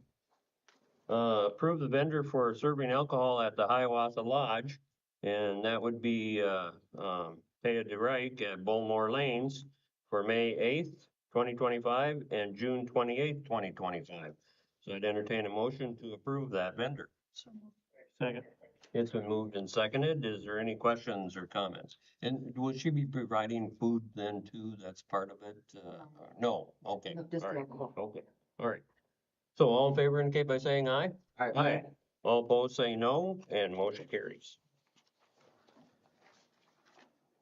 Approve the vendor for serving alcohol at the Hiawatha Lodge, and that would be Thea DeRike at Bullmore Lanes for May 8th, 2025 and June 28th, 2025. So I'd entertain a motion to approve that vendor. So moved. Second. It's been moved and seconded. Is there any questions or comments? And will she be providing food then too? That's part of it? No, okay. No, just All right. local. Okay, all right. So all in favor indicate by saying aye. Aye. All opposed say no, and motion carries.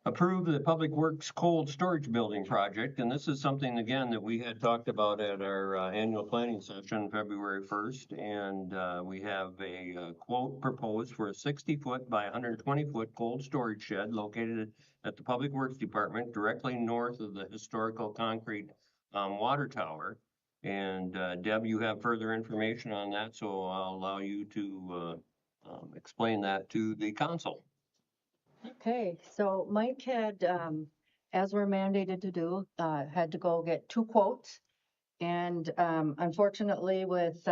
Approve the Public Works Cold Storage Building project, and this is something, again, that we had talked about at our annual planning session, February 1st, and we have a quote proposed for a 60-foot by 120-foot cold storage shed located at the Public Works Department, directly north of the historical concrete water tower. And Deb, you have further information on that, so I'll allow you to explain that to the council. Okay, so Mike had, as we're mandated to do, had to go get 2 quotes. And unfortunately with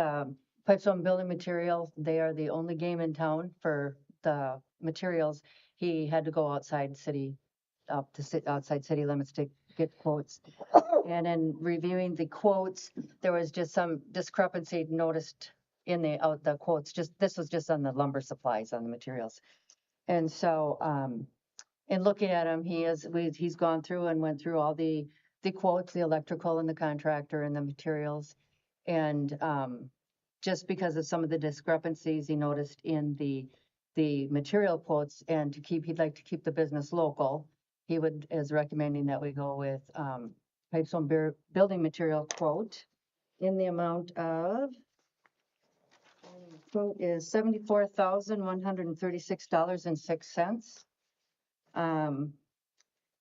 Pipestone Building Materials, they are the only game in town for the materials. He had to go outside city limits to get quotes. And in reviewing the quotes, there was just some discrepancy noticed in the quotes, this was just on the lumber supplies, on the materials. And so, in looking at him, he's gone through and went through all the quotes, the electrical and the contractor and the materials. And, just because of some of the discrepancies he noticed in the material quotes, and he'd like to keep the business local, he is recommending that we go with, Pipestone building material quote in the amount of, quote is $74,136.06.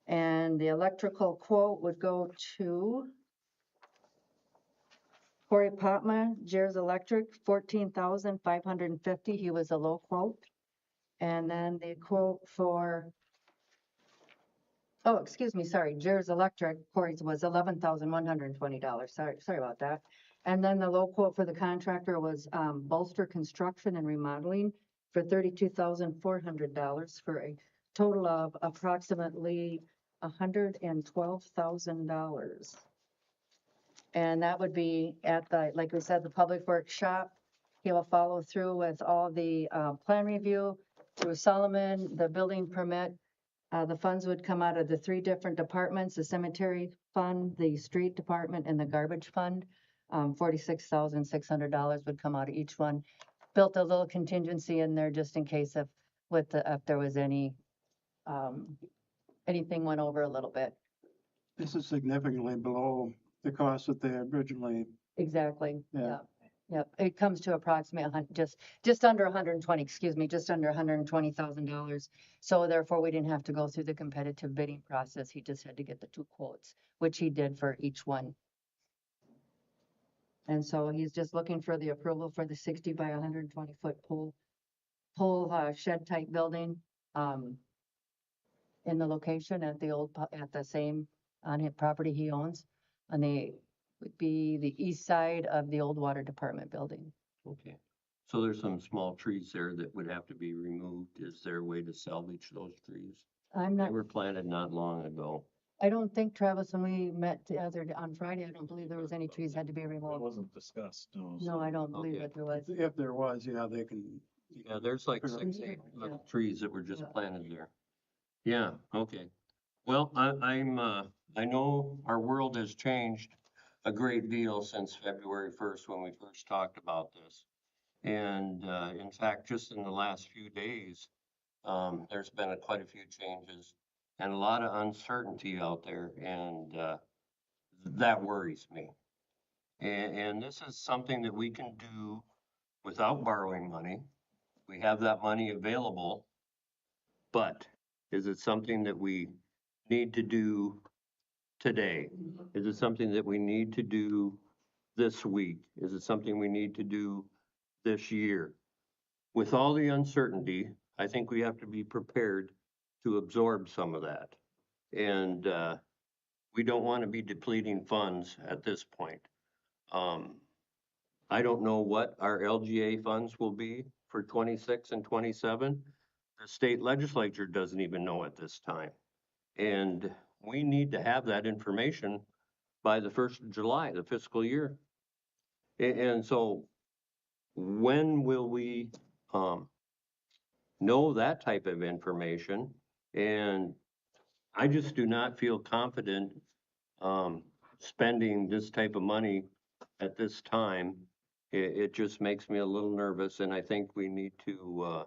And the electrical quote would go to Corey Potma, Jares Electric, $14,550. He was a low quote. And then the quote for, oh, excuse me, sorry, Jares Electric, Corey's was $11,120. Sorry about that. And then the low quote for the contractor was Bolster Construction and Remodeling for $32,400 for a total of approximately $112,000. And that would be at the, like we said, the Public Works shop. He will follow through with all the plan review through Solomon, the building permit. The funds would come out of the 3 different departments, the cemetery fund, the street department, and the garbage fund. $46,600 would come out of each one. Built a little contingency in there just in case if there was anything went over a little bit. This is significantly below the cost that they originally, Exactly. Yeah. Yep. It comes to approximately just under 120, excuse me, just under $120,000. So therefore, we didn't have to go through the competitive bidding process. He just had to get the 2 quotes, which he did for each one. And so he's just looking for the approval for the 60 by 120 foot pole shed type building in the location at the same on his property he owns, and they would be the east side of the old water department building. Okay. So there's some small trees there that would have to be removed. Is there a way to salvage those trees? I'm They not, were planted not long ago. I don't think, Travis, when we met on Friday, I don't believe there was any trees had to be It removed. wasn't discussed, no. No, I don't believe Okay. that there was. if there was, yeah, they can. Yeah, there's like Fair. 6, 8 little Yeah. trees that were just Yeah. planted there. Yeah, okay. Well, I know our world has changed a great deal since February 1st when we first talked about this. And, in fact, just in the last few days, there's been quite a few changes and a lot of uncertainty out there, and, that worries me. And this is something that we can do without borrowing money. We have that money available, but is it something that we need to do today? Is it something that we need to do this week? Is it something we need to do this year? With all the uncertainty, I think we have to be prepared to absorb some of that. And we don't want to be depleting funds at this point. I don't know what our LGA funds will be for 26 and 27. The state legislature doesn't even know at this time. And we need to have that information by the 1st of July, the fiscal year. And so when will we know that type of information? And I just do not feel confident spending this type of money at this time. It just makes me a little nervous, and I think we need to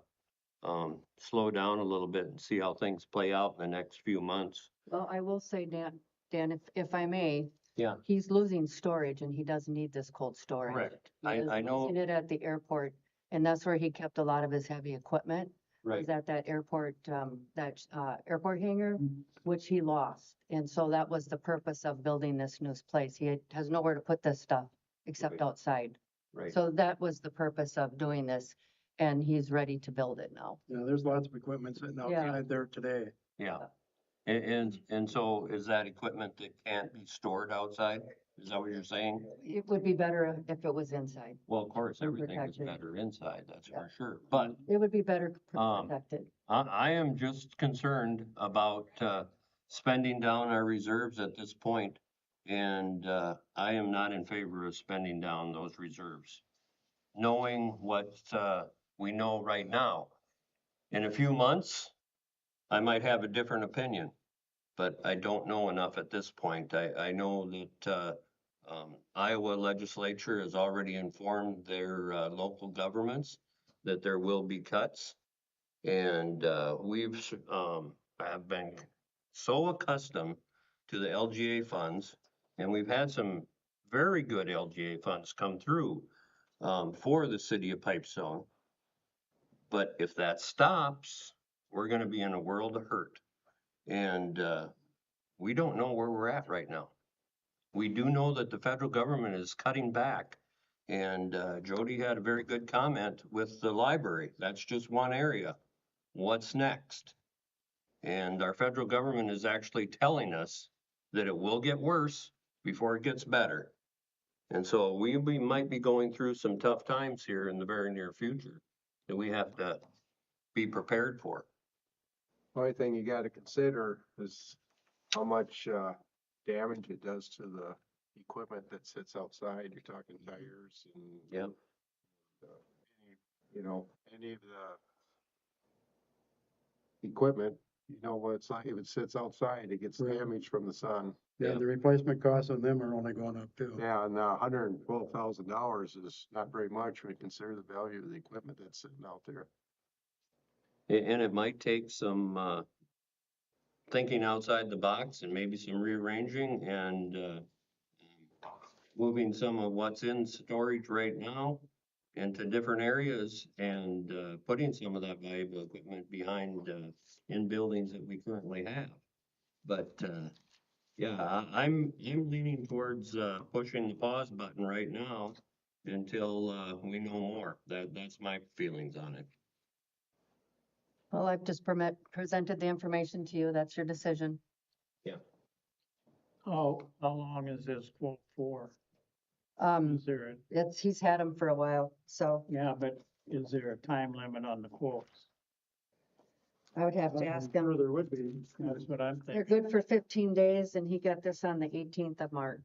slow down a little bit and see how things play out in the next few months. Well, I will say, Dan, if I may. Yeah. He's losing storage and he doesn't need this cold storage. Correct. He is I know. losing it at the airport, and that's where he kept a lot of his heavy equipment. Right. Is at that airport hangar, which he lost. And so that was the purpose of building this new place. He has nowhere to put this stuff except Right. outside. Right. So that was the purpose of doing this, and he's ready to build it now. Yeah, there's lots of equipment sitting outside there today. Yeah. And so is that equipment that can't be stored outside? Is that what you're saying? It would be better if it was inside. Well, of course, everything is Protected. better inside, that's Yeah. for sure. But It would be better Um, protected. I am just concerned about spending down our reserves at this point And I am not in favor of spending down those reserves. Knowing what we know right now. In a few months, I might have a different opinion, but I don't know enough at this point. I know that Iowa legislature has already informed their local governments that there will be cuts. And we've have been so accustomed to the LGA funds, and we've had some very good LGA funds come through for the city of Pipestone. But if that stops, we're going to be in a world of hurt. And we don't know where we're at right now. We do know that the federal government is cutting back. And Jody had a very good comment with the library. That's just one area. What's next? And our federal government is actually telling us that it will get worse before it gets better. And so we might be going through some tough times here in the very near future that we have to be prepared for. Only thing you gotta consider is how much, damage it does to the equipment that sits outside. You're talking tires and. Yep. You know, any of the equipment, you know what it's like, if it sits outside, it gets Right. damaged from the sun. Yeah, the replacement costs on them are only going up too. Yeah, and $112,000 is not very much when you consider the value of the equipment that's sitting out there. And it might take some thinking outside the box and maybe some rearranging and moving some of what's in storage right now into different areas and putting some of that valuable equipment behind in buildings that we currently have. But yeah, I'm leaning towards pushing the pause button right now until we know more. That's my feelings on it. Well, I've just presented the information to you. That's your decision. How long is this quote for? Is there, he's had them for a while, so yeah, but is there a time limit on the quotes? I would have to ask him. There would be. That's what I'm They're thinking. good for 15 days and he got this on the 18th of March.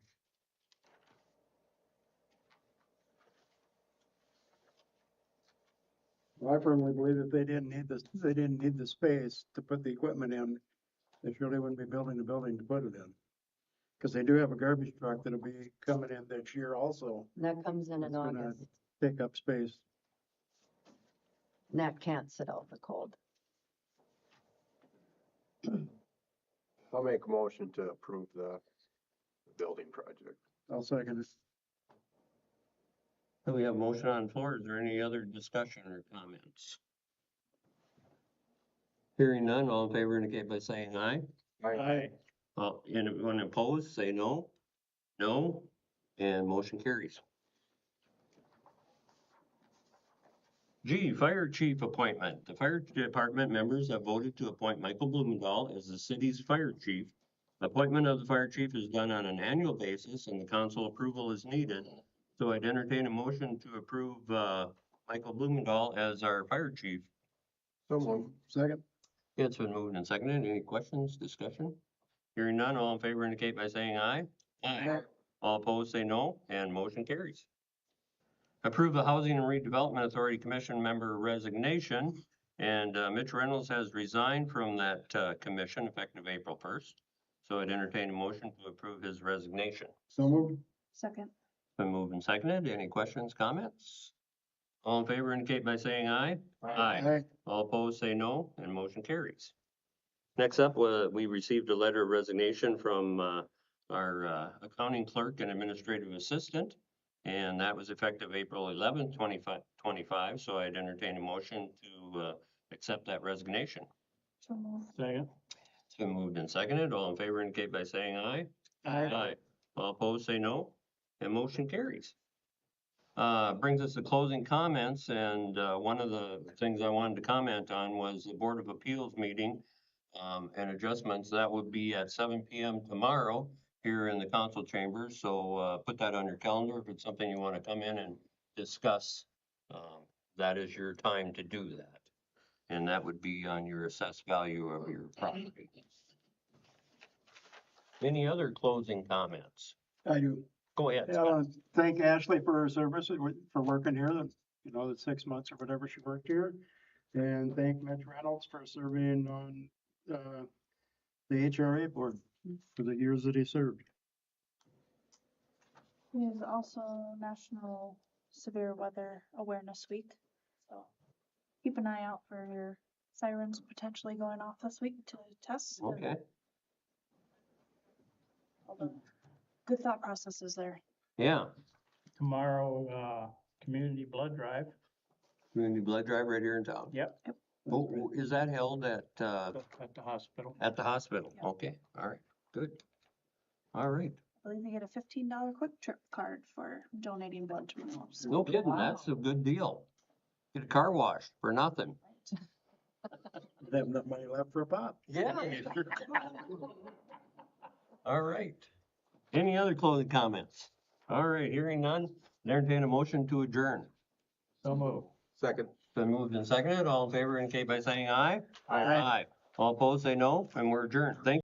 I firmly believe if they didn't need the space to put the equipment in, they surely wouldn't be building a building to put it in. Cause they do have a garbage truck that'll be coming in this year also. And that comes in It's gonna August. take up space. And that can't sit out the cold. I'll make a motion to approve the building project. I'll second it. So we have a motion on the floor. Is there any other discussion or comments? Hearing none, all in favor indicate by saying aye. Aye. Anyone opposed, say no. No, and motion carries. G, Fire Chief appointment. The Fire Department members have voted to appoint Michael Blumendahl as the city's Fire Chief. Appointment of the Fire Chief is done on an annual basis and the council approval is needed. So I'd entertain a motion to approve Michael Blumendahl as our Fire Chief. Second. It's been moved and seconded. Any questions, discussion? Hearing none, all in favor indicate by saying aye. Aye. All opposed say no, and motion carries. Approve the Housing and Redevelopment Authority Commission member resignation, and Mitch Reynolds has resigned from that commission effective April 1st. So I'd entertain a motion to approve his resignation. So moved. Second. Been moved and seconded. Any questions, comments? All in favor indicate by saying aye. Aye. All opposed say no, and motion carries. Next up, we received a letter of resignation from our accounting clerk and administrative assistant, and that was effective April 11th, 2025. So I'd entertain a motion to accept that resignation. So moved. Second. It's been moved and seconded. All in favor indicate by saying aye. Aye. All opposed say no, and motion carries. Brings us to closing comments, and one of the things I wanted to comment on was the Board of Appeals meeting and adjustments. That would be at 7 p.m. tomorrow here in the council chambers. So put that on your calendar. If it's something you want to come in and discuss, that is your time to do that. And that would be on your assessed value of your property. Any other closing comments? I do. Go ahead, I Scott. want to thank Ashley for her service, for working here, the 6 months or whatever she worked here. And thank Mitch Reynolds for serving on, the HRA board for the years that he served. It is also National Severe Weather Awareness Week, so keep an eye out for your sirens potentially going off this week to test. and Okay, all the good thought processes there. yeah. Tomorrow, community blood drive. Community blood drive right here in town. Yep. Oh, is that held at At the hospital. the hospital? Yeah. Okay, all right, good. All right. I believe they get a $15 quick trip card for donating blood tomorrow. So No kidding, that's a good deal. Get a car wash for nothing. They have enough money left for a pop. Yeah. All right. Any other closing comments? All right, hearing none, entertain a motion to adjourn. So move. Second. Been moved and seconded. All in favor indicate by saying aye. Aye. All opposed, say no, and we're adjourned. Thank